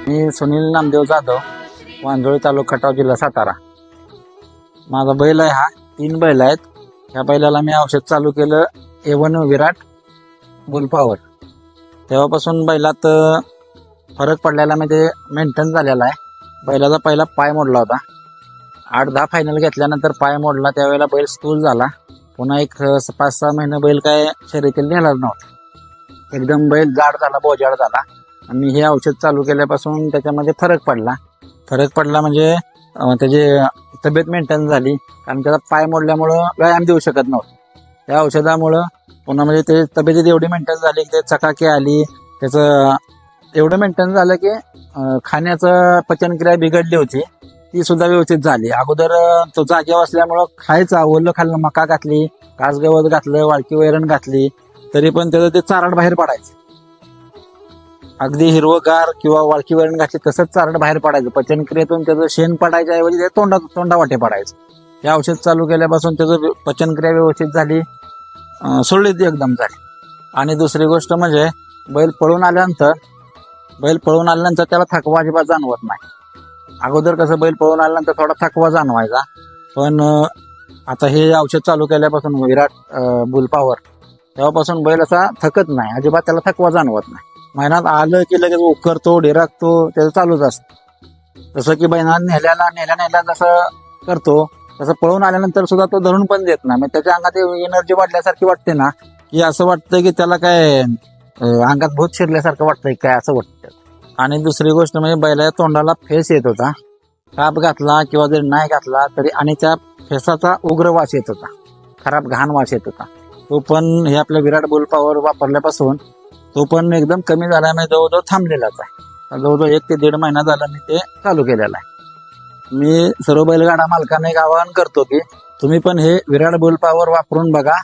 मी सुनील नामदेव जाधव, वांजोळी तालुका खटाव, जिल्हा सातारा. माझा बैल आहे हा. 3 बैल आहेत. ह्या बैलाला मी औषध चालू केलं A1 विराट बुलपावर. तेव्हापासून बैलात फरक पडलेला म्हणजे मेंटेन झालेला आहे. बैलाचा पहिला पाय मोडला होता. 8-10 फायनल घेतल्यानंतर पाय मोडला. त्यावेळेला बैल स्थूल झाला. पुन्हा एक 5-6 महिने बैल काय शर्यतीला नेलाच नव्हता. एकदम बैल जाड झाला, बोजाड झाला. आणि हे औषध चालू केल्यापासून त्याच्यामध्ये फरक पडला म्हणजे त्याची तब्येत मेंटेन झाली. कारण त्याचा पाय मोडल्यामुळं व्यायाम देऊ शकत नव्हता. त्या औषधामुळं पुन्हा म्हणजे ते तब्येत एवढी मेंटेन झाली की ते चकाकी आली. त्याचं एवढं मेंटेन झालं की खाण्याचं पचनक्रिया बिघडली होती, ती सुद्धा व्यवस्थित झाली. अगोदर तो जागेवर असल्यामुळं खायचा, ओलं खाल्लं, मका घातली, कासगवत घातलं, वाळकी वैरण घातली, तरी पण त्याचं ते चाराड बाहेर पडायचं. अगदी हिरवगार किंवा वाळकी वैरण घातली तसंच चाराड बाहेर पडायचं. पचनक्रियेतून त्याचं शेण पडायच्या ऐवजी ते तोंडावाटे पडायचं. हे औषध चालू केल्यापासून त्याचं पचनक्रिया व्यवस्थित झाली, सुरळीत एकदम झाली. आणि दुसरी गोष्ट म्हणजे बैल पळून आल्यानंतर त्याला थकवा अजिबात जाणवत नाही. अगोदर कसं बैल पळून आल्यानंतर थोडा थकवा जाणवायचा, पण आता हे औषध चालू केल्यापासून विराट बुलपावर, तेव्हापासून बैल असा थकत नाही, अजिबात त्याला थकवा जाणवत नाही. महिन्यात आलं की लगेच उकरतो, डेराकतो, त्याचं चालूच असतं. जसं की बैलांना नेल्या जसं करतो तसं पळून आल्यानंतर सुद्धा तो धरून पण देत नाही. मग त्याच्या अंगात एनर्जी वाढल्यासारखी वाटते ना, की असं वाटतं की त्याला काय अंगात भूत शिरल्यासारखं वाटतंय काय, असं वाटतं. आणि दुसरी गोष्ट म्हणजे बैलाच्या तोंडाला फेस येत होता. काप घातला किंवा जर नाही घातला तरी, आणि त्या फेसाचा उग्र वास येत होता, खराब घाण वास येत होता. तो पण हे आपल्या विराट बुलपावर वापरल्यापासून तो पण एकदम कमी झाला. म्हणजे जवळजवळ थांबलेलाच आहे. जवळजवळ 1 ते 1.5 महिना झाला मी ते चालू केलेला आहे. मी सर्व बैलगाडा मालकांना एक आवाहन करतो की तुम्ही पण हे विराट बुलपावर वापरून बघा,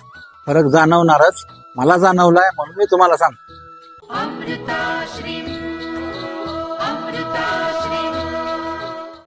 फरक जाणवणारच. मला जाणवलाय म्हणून मी तुम्हाला सांगतो.